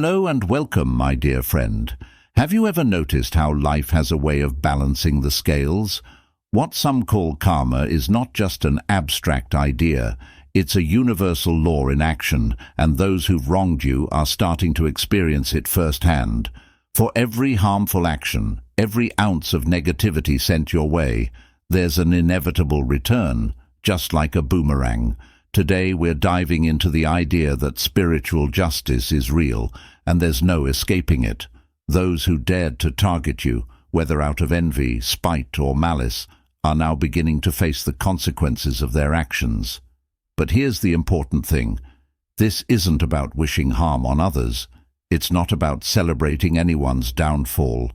Hello and welcome, my dear friend. Have you ever noticed how life has a way of balancing the scales? What some call karma is not just an abstract idea. It's a universal law in action, and those who've wronged you are starting to experience it firsthand. For every harmful action, every ounce of negativity sent your way, there's an inevitable return, just like a boomerang. Today we're diving into the idea that spiritual justice is real, and there's no escaping it. Those who dared to target you, whether out of envy, spite or malice, are now beginning to face the consequences of their actions. But here's the important thing. This isn't about wishing harm on others. It's not about celebrating anyone's downfall.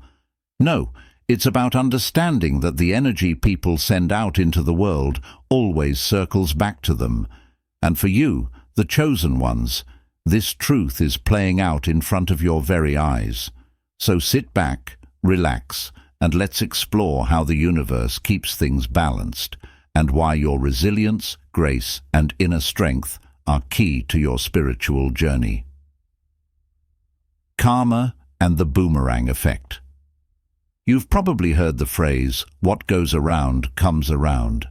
No, it's about understanding that the energy people send out into the world always circles back to them. And for you, the chosen ones, this truth is playing out in front of your very eyes. So sit back, relax, and let's explore how the universe keeps things balanced, and why your resilience, grace, and inner strength are key to your spiritual journey. Karma and the boomerang effect. You've probably heard the phrase, "What goes around comes around."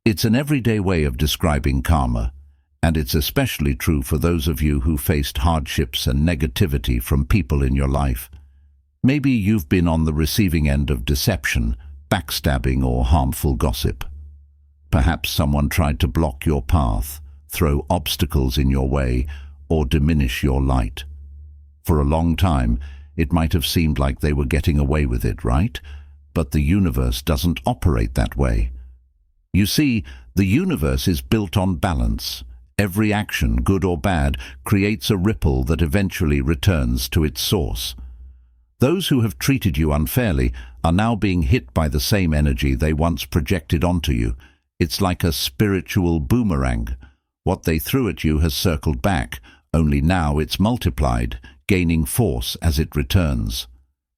It's an everyday way of describing karma, and it's especially true for those of you who faced hardships and negativity from people in your life. Maybe you've been on the receiving end of deception, backstabbing, or harmful gossip. Perhaps someone tried to block your path, throw obstacles in your way, or diminish your light. For a long time, it might have seemed like they were getting away with it, right? But the universe doesn't operate that way. You see, the universe is built on balance. Every action, good or bad, creates a ripple that eventually returns to its source. Those who have treated you unfairly are now being hit by the same energy they once projected onto you. It's like a spiritual boomerang. What they threw at you has circled back, only now it's multiplied, gaining force as it returns.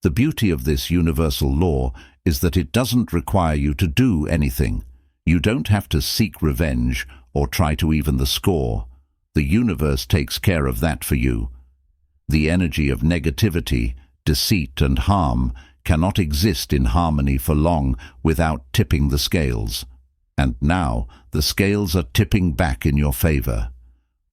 The beauty of this universal law is that it doesn't require you to do anything. You don't have to seek revenge or try to even the score. The universe takes care of that for you. The energy of negativity, deceit and harm cannot exist in harmony for long without tipping the scales. And now the scales are tipping back in your favor.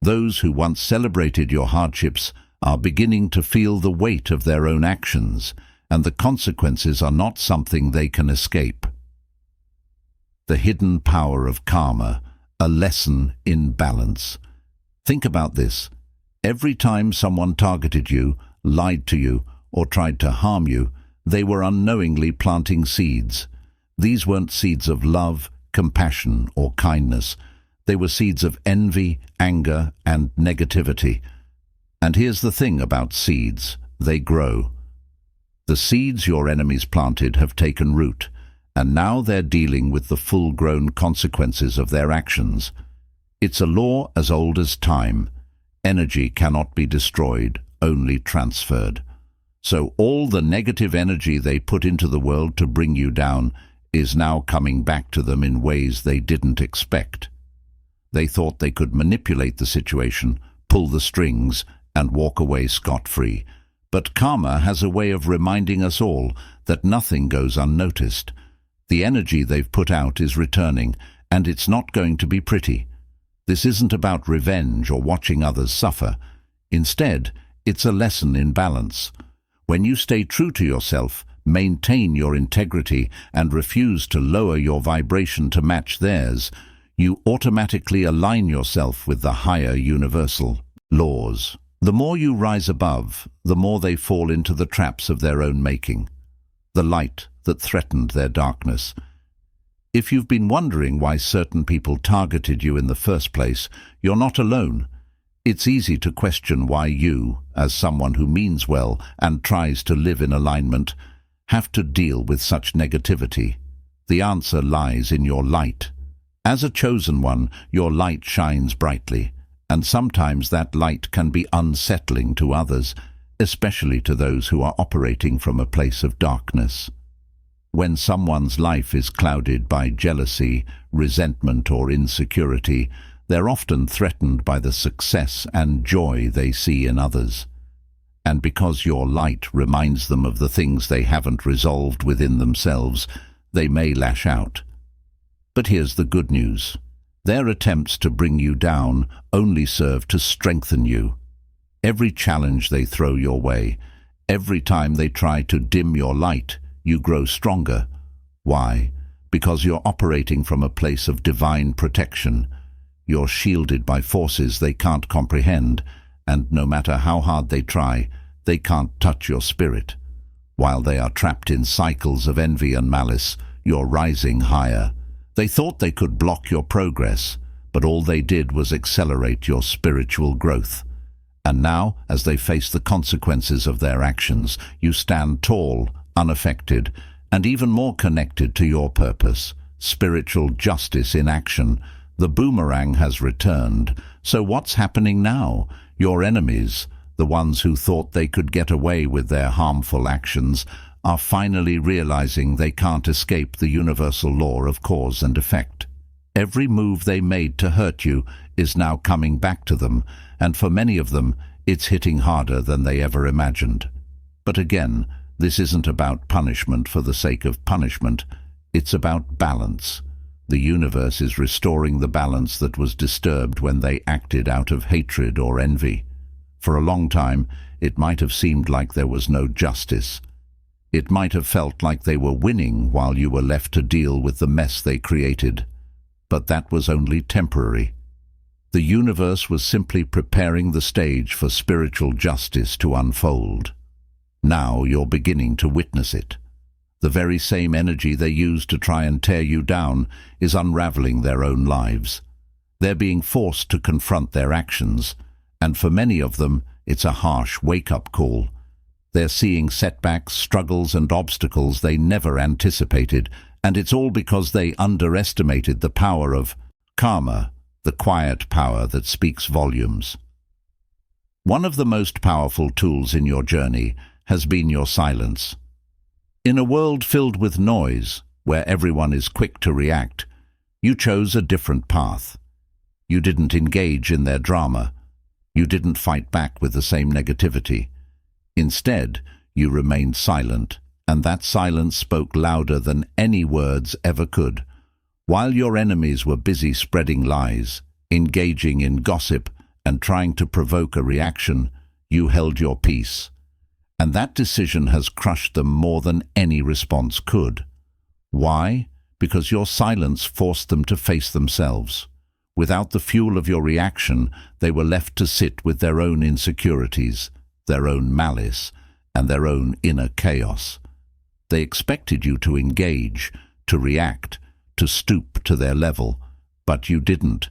Those who once celebrated your hardships are beginning to feel the weight of their own actions, and the consequences are not something they can escape. The hidden power of karma, a lesson in balance. Think about this. Every time someone targeted you, lied to you, or tried to harm you, they were unknowingly planting seeds. These weren't seeds of love, compassion, or kindness. They were seeds of envy, anger, and negativity. And here's the thing about seeds. They grow. The seeds your enemies planted have taken root, and now they're dealing with the full-grown consequences of their actions. It's a law as old as time. Energy cannot be destroyed, only transferred. So all the negative energy they put into the world to bring you down is now coming back to them in ways they didn't expect. They thought they could manipulate the situation, pull the strings, and walk away scot-free. But karma has a way of reminding us all that nothing goes unnoticed. The energy they've put out is returning, and it's not going to be pretty. This isn't about revenge or watching others suffer. Instead, it's a lesson in balance. When you stay true to yourself, maintain your integrity, and refuse to lower your vibration to match theirs, you automatically align yourself with the higher universal laws. The more you rise above, the more they fall into the traps of their own making, the light that threatened their darkness. If you've been wondering why certain people targeted you in the first place, you're not alone. It's easy to question why you, as someone who means well and tries to live in alignment, have to deal with such negativity. The answer lies in your light. As a chosen one, your light shines brightly, and sometimes that light can be unsettling to others, especially to those who are operating from a place of darkness. When someone's life is clouded by jealousy, resentment, or insecurity, they're often threatened by the success and joy they see in others. And because your light reminds them of the things they haven't resolved within themselves, they may lash out. But here's the good news. Their attempts to bring you down only serve to strengthen you. Every challenge they throw your way, every time they try to dim your light, you grow stronger. Why? Because you're operating from a place of divine protection. You're shielded by forces they can't comprehend, and no matter how hard they try, they can't touch your spirit. While they are trapped in cycles of envy and malice, you're rising higher. They thought they could block your progress, but all they did was accelerate your spiritual growth. And now, as they face the consequences of their actions, you stand tall, unaffected, and even more connected to your purpose. Spiritual justice in action. The boomerang has returned. So what's happening now? Your enemies, the ones who thought they could get away with their harmful actions, are finally realizing they can't escape the universal law of cause and effect. Every move they made to hurt you is now coming back to them, and for many of them, it's hitting harder than they ever imagined. But again, this isn't about punishment for the sake of punishment. It's about balance. The universe is restoring the balance that was disturbed when they acted out of hatred or envy. For a long time, it might have seemed like there was no justice. It might have felt like they were winning while you were left to deal with the mess they created. But that was only temporary. The universe was simply preparing the stage for spiritual justice to unfold. Now you're beginning to witness it. The very same energy they used to try and tear you down is unraveling their own lives. They're being forced to confront their actions, and for many of them, it's a harsh wake-up call. They're seeing setbacks, struggles, and obstacles they never anticipated, and it's all because they underestimated the power of karma, the quiet power that speaks volumes. One of the most powerful tools in your journey has been your silence. In a world filled with noise, where everyone is quick to react, you chose a different path. You didn't engage in their drama. You didn't fight back with the same negativity. Instead, you remained silent, and that silence spoke louder than any words ever could. While your enemies were busy spreading lies, engaging in gossip, and trying to provoke a reaction, you held your peace. And that decision has crushed them more than any response could. Why? Because your silence forced them to face themselves. Without the fuel of your reaction, they were left to sit with their own insecurities, their own malice, and their own inner chaos. They expected you to engage, to react, to stoop to their level, but you didn't.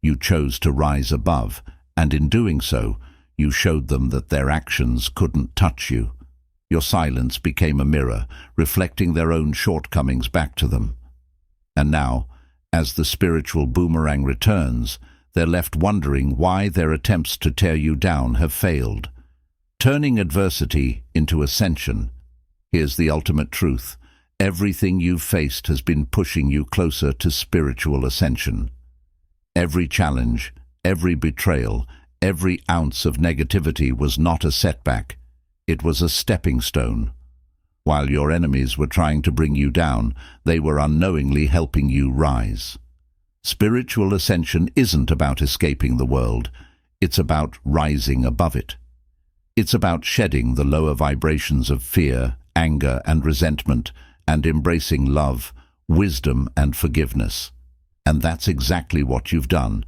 You chose to rise above, and in doing so, you showed them that their actions couldn't touch you. Your silence became a mirror, reflecting their own shortcomings back to them. And now, as the spiritual boomerang returns, they're left wondering why their attempts to tear you down have failed. Turning adversity into ascension. Here's the ultimate truth. Everything you've faced has been pushing you closer to spiritual ascension. Every challenge, every betrayal, every ounce of negativity was not a setback. It was a stepping stone. While your enemies were trying to bring you down, they were unknowingly helping you rise. Spiritual ascension isn't about escaping the world. It's about rising above it. It's about shedding the lower vibrations of fear, anger, and resentment, and embracing love, wisdom, and forgiveness. And that's exactly what you've done.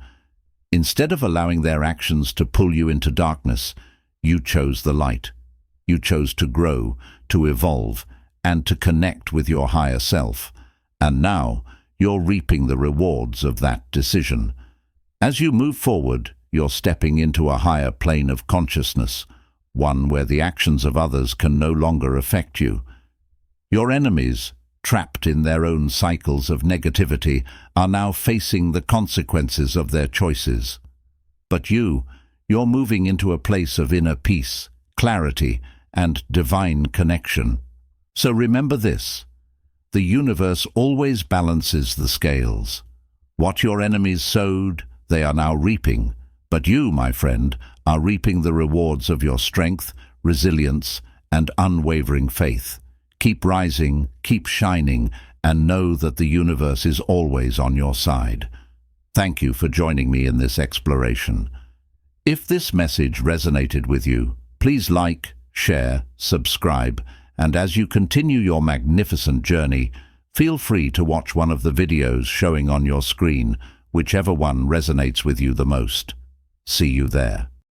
Instead of allowing their actions to pull you into darkness, you chose the light. You chose to grow, to evolve, and to connect with your higher self. And now, you're reaping the rewards of that decision. As you move forward, you're stepping into a higher plane of consciousness, one where the actions of others can no longer affect you. Your enemies, trapped in their own cycles of negativity, are now facing the consequences of their choices. But you're moving into a place of inner peace, clarity, and divine connection. So remember this: the universe always balances the scales. What your enemies sowed, they are now reaping. But you, my friend, are reaping the rewards of your strength, resilience, and unwavering faith. Keep rising, keep shining, and know that the universe is always on your side. Thank you for joining me in this exploration. If this message resonated with you, please like, share, subscribe, and as you continue your magnificent journey, feel free to watch one of the videos showing on your screen, whichever one resonates with you the most. See you there.